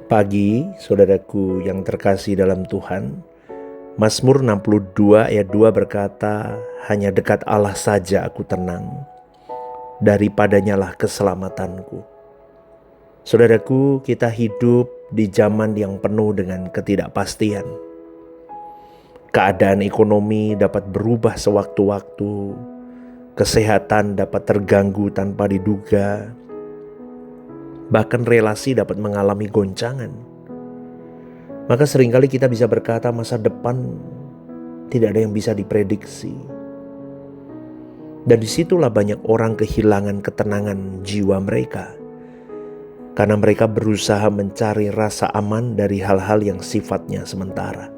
Pagi, saudaraku yang terkasih dalam Tuhan, Mazmur 62 ayat 2 berkata, "Hanya dekat Allah saja aku tenang, daripadanya lah keselamatanku." Saudaraku, kita hidup di zaman yang penuh dengan ketidakpastian. Keadaan ekonomi dapat berubah sewaktu-waktu, kesehatan dapat terganggu tanpa diduga, bahkan relasi dapat mengalami goncangan. Maka seringkali kita bisa berkata masa depan tidak ada yang bisa diprediksi. Dan disitulah banyak orang kehilangan ketenangan jiwa mereka. Karena mereka berusaha mencari rasa aman dari hal-hal yang sifatnya sementara.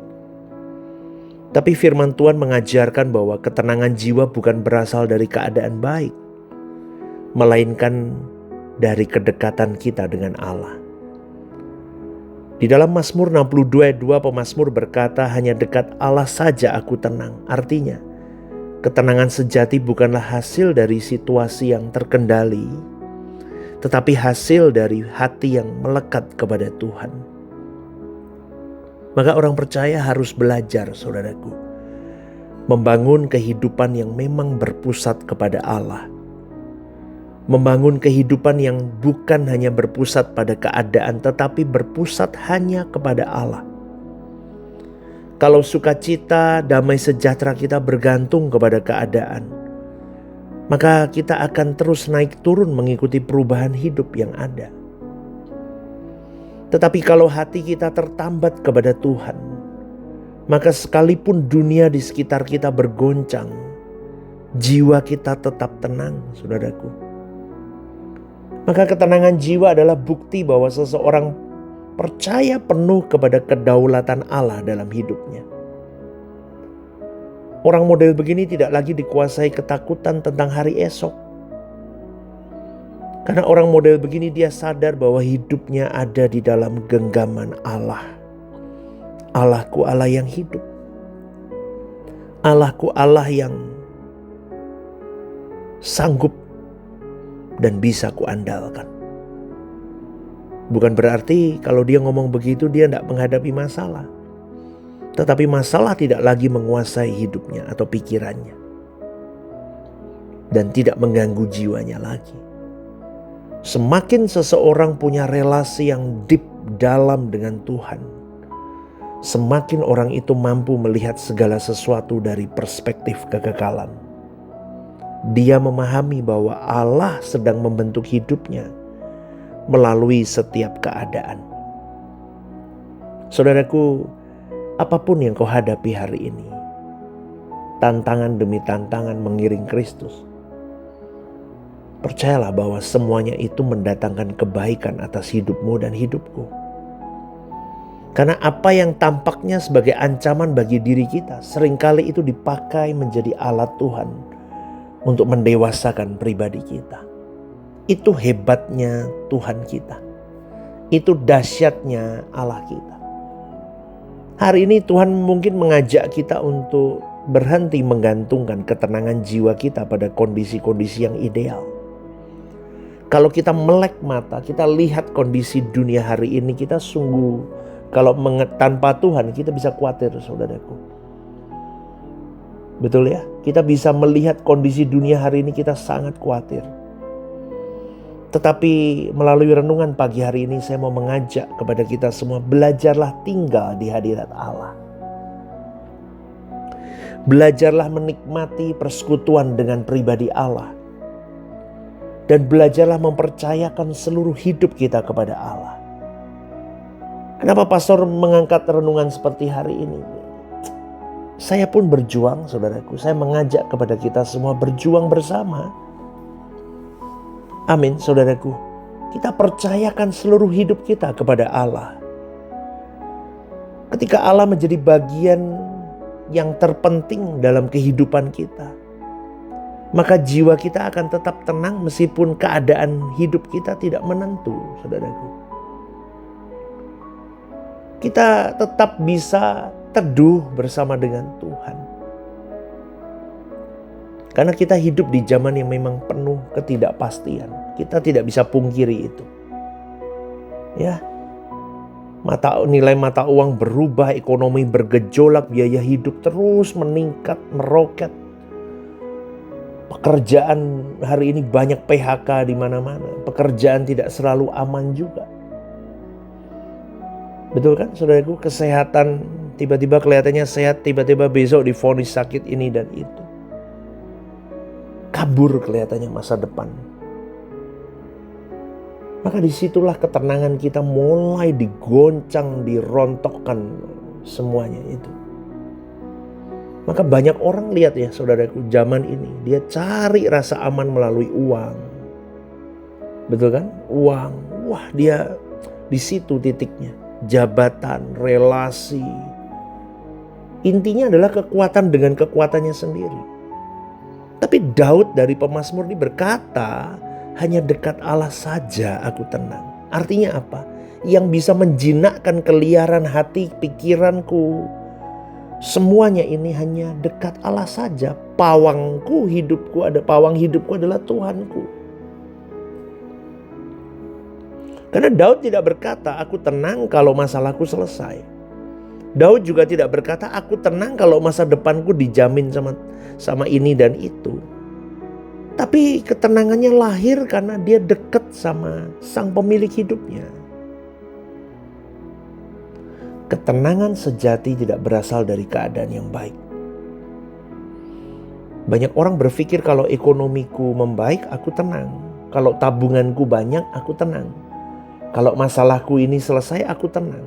Tapi firman Tuhan mengajarkan bahwa ketenangan jiwa bukan berasal dari keadaan baik, melainkan dari kedekatan kita dengan Allah. Di dalam Mazmur 62 ayat 2 pemazmur berkata, "Hanya dekat Allah saja aku tenang." Artinya, ketenangan sejati bukanlah hasil dari situasi yang terkendali, tetapi hasil dari hati yang melekat kepada Tuhan. Maka orang percaya harus belajar, saudaraku, membangun kehidupan yang memang berpusat kepada Allah. Membangun kehidupan yang bukan hanya berpusat pada keadaan, tetapi berpusat hanya kepada Allah. Kalau sukacita, damai sejahtera kita bergantung kepada keadaan, maka kita akan terus naik turun mengikuti perubahan hidup yang ada. Tetapi kalau hati kita tertambat kepada Tuhan, maka sekalipun dunia di sekitar kita bergoncang, jiwa kita tetap tenang, saudaraku. Maka ketenangan jiwa adalah bukti bahwa seseorang percaya penuh kepada kedaulatan Allah dalam hidupnya. Orang model begini tidak lagi dikuasai ketakutan tentang hari esok. Karena orang model begini dia sadar bahwa hidupnya ada di dalam genggaman Allah. Allahku Allah yang hidup. Allahku Allah yang sanggup dan bisa kuandalkan. Bukan berarti kalau dia ngomong begitu dia tidak menghadapi masalah. Tetapi masalah tidak lagi menguasai hidupnya atau pikirannya. Dan tidak mengganggu jiwanya lagi. Semakin seseorang punya relasi yang deep dalam dengan Tuhan, semakin orang itu mampu melihat segala sesuatu dari perspektif kekekalan. Dia memahami bahwa Allah sedang membentuk hidupnya melalui setiap keadaan. Saudaraku, apapun yang kau hadapi hari ini, tantangan demi tantangan mengiring Kristus, percayalah bahwa semuanya itu mendatangkan kebaikan atas hidupmu dan hidupku. Karena apa yang tampaknya sebagai ancaman bagi diri kita, seringkali itu dipakai menjadi alat Tuhan untuk mendewasakan pribadi kita. Itu hebatnya Tuhan kita. Itu dahsyatnya Allah kita. Hari ini Tuhan mungkin mengajak kita untuk berhenti menggantungkan ketenangan jiwa kita pada kondisi-kondisi yang ideal. Kalau kita melek mata, kita lihat kondisi dunia hari ini, kita sungguh kalau tanpa Tuhan kita bisa khawatir, saudaraku. Betul ya? Kita bisa melihat kondisi dunia hari ini, kita sangat khawatir. Tetapi melalui renungan pagi hari ini saya mau mengajak kepada kita semua, belajarlah tinggal di hadirat Allah. Belajarlah menikmati persekutuan dengan pribadi Allah. Dan belajarlah mempercayakan seluruh hidup kita kepada Allah. Kenapa pastor mengangkat renungan seperti hari ini? Saya pun berjuang, saudaraku. Saya mengajak kepada kita semua berjuang bersama. Amin, saudaraku. Kita percayakan seluruh hidup kita kepada Allah. Ketika Allah menjadi bagian yang terpenting dalam kehidupan kita, maka jiwa kita akan tetap tenang meskipun keadaan hidup kita tidak menentu, saudaraku. Kita tetap bisa teduh bersama dengan Tuhan. Karena kita hidup di zaman yang memang penuh ketidakpastian. Kita tidak bisa pungkiri itu. Ya. Nilai mata uang berubah, ekonomi bergejolak, biaya hidup terus meningkat, meroket. Pekerjaan hari ini banyak PHK di mana-mana. Pekerjaan tidak selalu aman juga. Betul kan saudaraku? Kesehatan tiba-tiba kelihatannya sehat, tiba-tiba besok divonis sakit ini dan itu. Kabur kelihatannya masa depan. Maka disitulah ketenangan kita mulai digoncang, dirontokkan semuanya itu. Maka banyak orang lihat ya saudaraku, zaman ini dia cari rasa aman melalui uang. Betul kan? Uang. Wah, dia di situ titiknya. Jabatan, relasi. Intinya adalah kekuatan dengan kekuatannya sendiri. Tapi Daud dari pemazmur ini berkata, hanya dekat Allah saja aku tenang. Artinya apa? Yang bisa menjinakkan keliaran hati, pikiranku. Semuanya ini hanya dekat Allah saja. Pawang hidupku adalah Tuhanku. Karena Daud tidak berkata, aku tenang kalau masalahku selesai. Daud juga tidak berkata, aku tenang kalau masa depanku dijamin sama ini dan itu. Tapi ketenangannya lahir karena dia dekat sama sang pemilik hidupnya. Ketenangan sejati tidak berasal dari keadaan yang baik. Banyak orang berpikir kalau ekonomiku membaik, aku tenang. Kalau tabunganku banyak, aku tenang. Kalau masalahku ini selesai, aku tenang.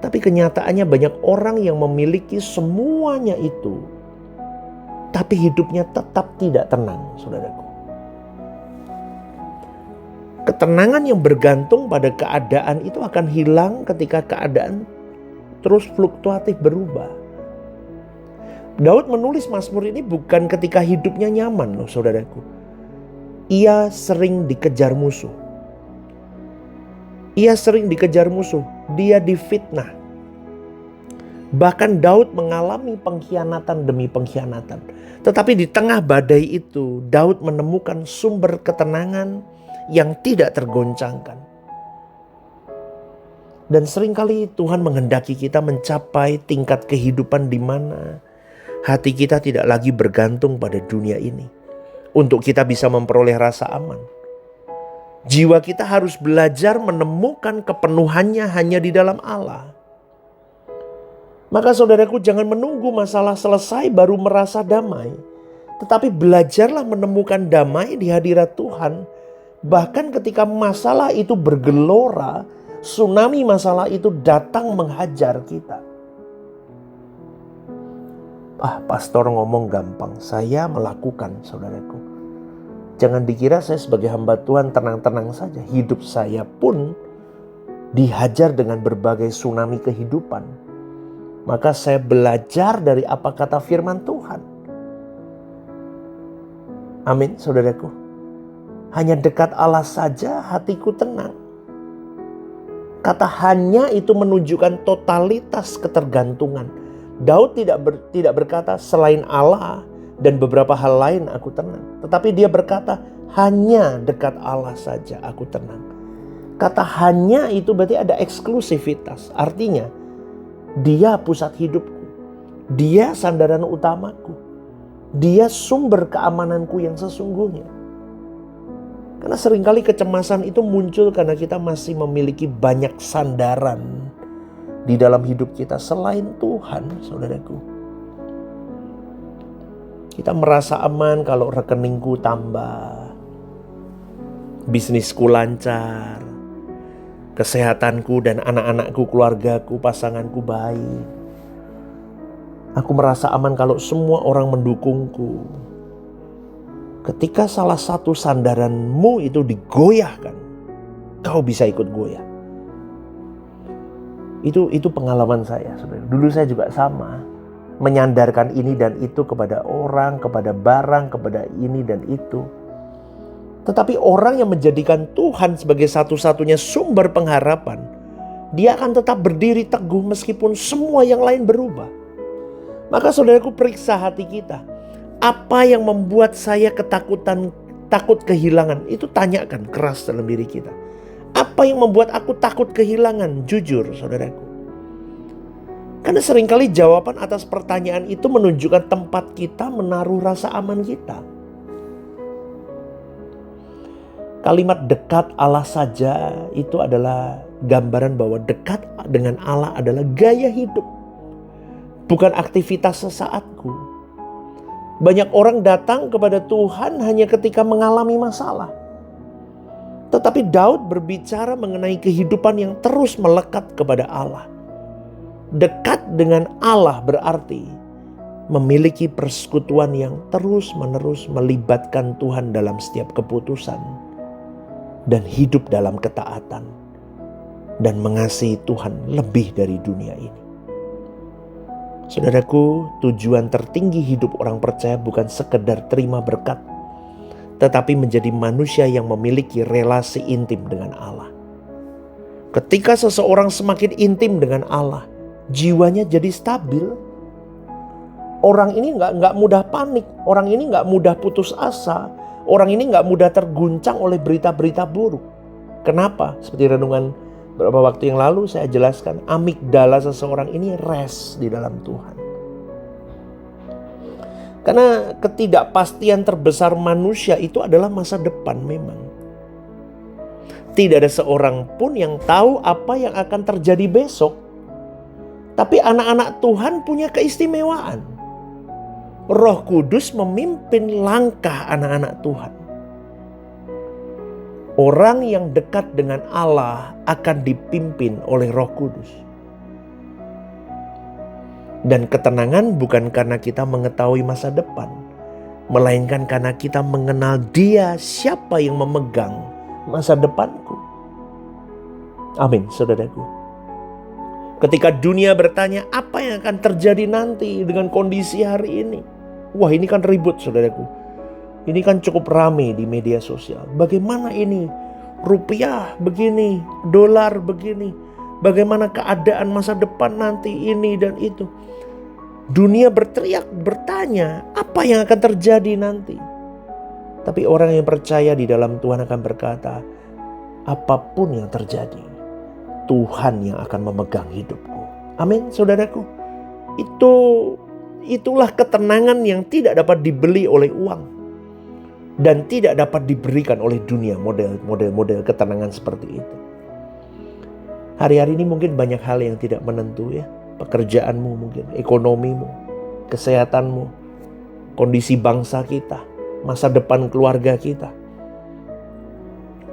Tapi kenyataannya banyak orang yang memiliki semuanya itu, tapi hidupnya tetap tidak tenang, saudaraku. Ketenangan yang bergantung pada keadaan itu akan hilang ketika keadaan terus fluktuatif berubah. Daud menulis Mazmur ini bukan ketika hidupnya nyaman loh saudaraku. Ia sering dikejar musuh. Dia difitnah. Bahkan Daud mengalami pengkhianatan demi pengkhianatan. Tetapi di tengah badai itu, Daud menemukan sumber ketenangan yang tidak tergoncangkan. Dan seringkali Tuhan menghendaki kita mencapai tingkat kehidupan di mana hati kita tidak lagi bergantung pada dunia ini. Untuk kita bisa memperoleh rasa aman. Jiwa kita harus belajar menemukan kepenuhannya hanya di dalam Allah. Maka saudaraku, jangan menunggu masalah selesai baru merasa damai. Tetapi belajarlah menemukan damai di hadirat Tuhan. Bahkan ketika masalah itu bergelora, tsunami masalah itu datang menghajar kita. Pastor ngomong gampang, saya melakukan saudaraku. Jangan dikira saya sebagai hamba Tuhan tenang-tenang saja. Hidup saya pun dihajar dengan berbagai tsunami kehidupan. Maka saya belajar dari apa kata firman Tuhan. Amin saudaraku. Hanya dekat Allah saja hatiku tenang. Kata hanya itu menunjukkan totalitas ketergantungan. Daud tidak berkata selain Allah dan beberapa hal lain aku tenang. Tetapi dia berkata hanya dekat Allah saja aku tenang. Kata hanya itu berarti ada eksklusivitas. Artinya dia pusat hidupku. Dia sandaran utamaku. Dia sumber keamananku yang sesungguhnya. Karena seringkali kecemasan itu muncul karena kita masih memiliki banyak sandaran di dalam hidup kita selain Tuhan, saudaraku. Kita merasa aman kalau rekeningku tambah, bisnisku lancar, kesehatanku dan anak-anakku, keluargaku, pasanganku baik. Aku merasa aman kalau semua orang mendukungku. Ketika salah satu sandaranmu itu digoyahkan, kau bisa ikut goyah. Itu pengalaman saya, saudara. Dulu saya juga sama, menyandarkan ini dan itu kepada orang, kepada barang, kepada ini dan itu. Tetapi orang yang menjadikan Tuhan sebagai satu-satunya sumber pengharapan, dia akan tetap berdiri teguh meskipun semua yang lain berubah. Maka saudaraku, periksa hati kita. Apa yang membuat saya takut kehilangan? Itu tanyakan keras dalam diri kita. Apa yang membuat aku takut kehilangan? Jujur, saudaraku. Karena seringkali jawaban atas pertanyaan itu menunjukkan tempat kita menaruh rasa aman kita. Kalimat dekat Allah saja itu adalah gambaran bahwa dekat dengan Allah adalah gaya hidup, bukan aktivitas sesaatku. Banyak orang datang kepada Tuhan hanya ketika mengalami masalah. Tetapi Daud berbicara mengenai kehidupan yang terus melekat kepada Allah. Dekat dengan Allah berarti memiliki persekutuan yang terus-menerus melibatkan Tuhan dalam setiap keputusan dan hidup dalam ketaatan dan mengasihi Tuhan lebih dari dunia ini. Saudaraku, tujuan tertinggi hidup orang percaya bukan sekedar terima berkat, tetapi menjadi manusia yang memiliki relasi intim dengan Allah. Ketika seseorang semakin intim dengan Allah, jiwanya jadi stabil. Orang ini nggak mudah panik, orang ini nggak mudah putus asa, orang ini nggak mudah terguncang oleh berita-berita buruk. Kenapa? Seperti renungan beberapa waktu yang lalu saya jelaskan, amigdala seseorang ini rest di dalam Tuhan. Karena ketidakpastian terbesar manusia itu adalah masa depan memang. Tidak ada seorang pun yang tahu apa yang akan terjadi besok. Tapi anak-anak Tuhan punya keistimewaan. Roh Kudus memimpin langkah anak-anak Tuhan. Orang yang dekat dengan Allah akan dipimpin oleh Roh Kudus. Dan ketenangan bukan karena kita mengetahui masa depan, melainkan karena kita mengenal Dia, siapa yang memegang masa depanku. Amin, saudaraku. Ketika dunia bertanya apa yang akan terjadi nanti dengan kondisi hari ini. Wah, ini kan ribut, saudaraku. Ini kan cukup ramai di media sosial. Bagaimana ini? Rupiah begini, dolar begini. Bagaimana keadaan masa depan nanti ini dan itu. Dunia berteriak, bertanya apa yang akan terjadi nanti. Tapi orang yang percaya di dalam Tuhan akan berkata, apapun yang terjadi, Tuhan yang akan memegang hidupku. Amin, saudaraku. Itulah ketenangan yang tidak dapat dibeli oleh uang. Dan tidak dapat diberikan oleh dunia, model ketenangan seperti itu. Hari-hari ini mungkin banyak hal yang tidak menentu ya. Pekerjaanmu mungkin, ekonomimu, kesehatanmu, kondisi bangsa kita, masa depan keluarga kita,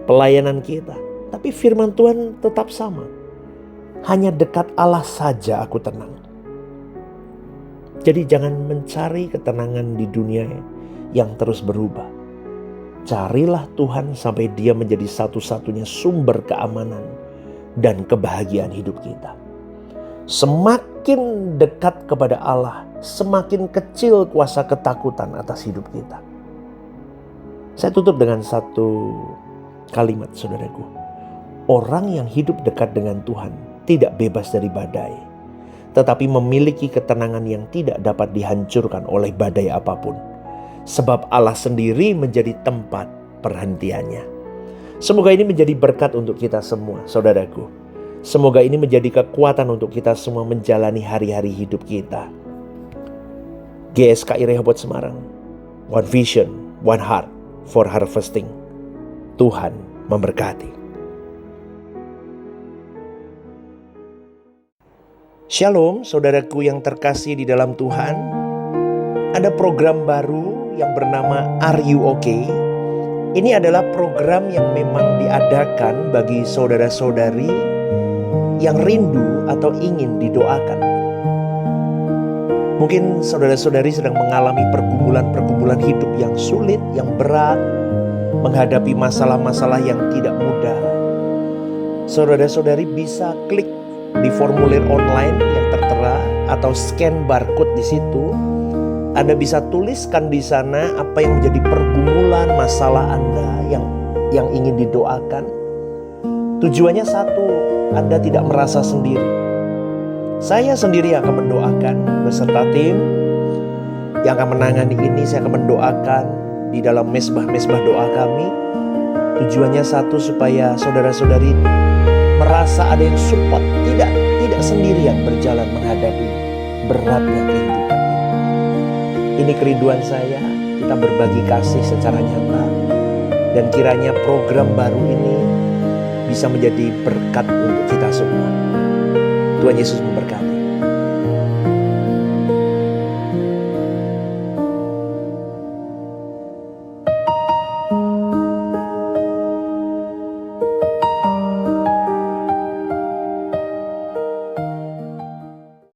pelayanan kita. Tapi firman Tuhan tetap sama. Hanya dekat Allah saja aku tenang. Jadi jangan mencari ketenangan di dunia yang terus berubah. Carilah Tuhan sampai Dia menjadi satu-satunya sumber keamanan dan kebahagiaan hidup kita. Semakin dekat kepada Allah, semakin kecil kuasa ketakutan atas hidup kita. Saya tutup dengan satu kalimat, saudaraku. Orang yang hidup dekat dengan Tuhan tidak bebas dari badai, tetapi memiliki ketenangan yang tidak dapat dihancurkan oleh badai apapun. Sebab Allah sendiri menjadi tempat perhentiannya. Semoga ini menjadi berkat untuk kita semua, saudaraku. Semoga ini menjadi kekuatan untuk kita semua menjalani hari-hari hidup kita. GSKI Rehoboth Semarang, One Vision, One Heart for Harvesting. Tuhan memberkati. Shalom, saudaraku yang terkasih di dalam Tuhan. Ada program baru yang bernama Are You Okay? Ini adalah program yang memang diadakan bagi saudara-saudari yang rindu atau ingin didoakan. Mungkin saudara-saudari sedang mengalami pergumulan-pergumulan hidup yang sulit, yang berat, menghadapi masalah-masalah yang tidak mudah. Saudara-saudari bisa klik di formulir online yang tertera atau scan barcode di situ. Anda bisa tuliskan di sana apa yang menjadi pergumulan masalah Anda yang ingin didoakan. Tujuannya satu, Anda tidak merasa sendiri. Saya sendiri akan mendoakan beserta tim yang akan menangani ini. Saya akan mendoakan di dalam mesbah-mesbah doa kami. Tujuannya satu, supaya saudara-saudari merasa ada yang support, tidak sendirian berjalan menghadapi beratnya kehidupan ini. Ini kerinduan saya, kita berbagi kasih secara nyata, dan kiranya program baru ini bisa menjadi berkat untuk kita semua. Tuhan Yesus memberkati.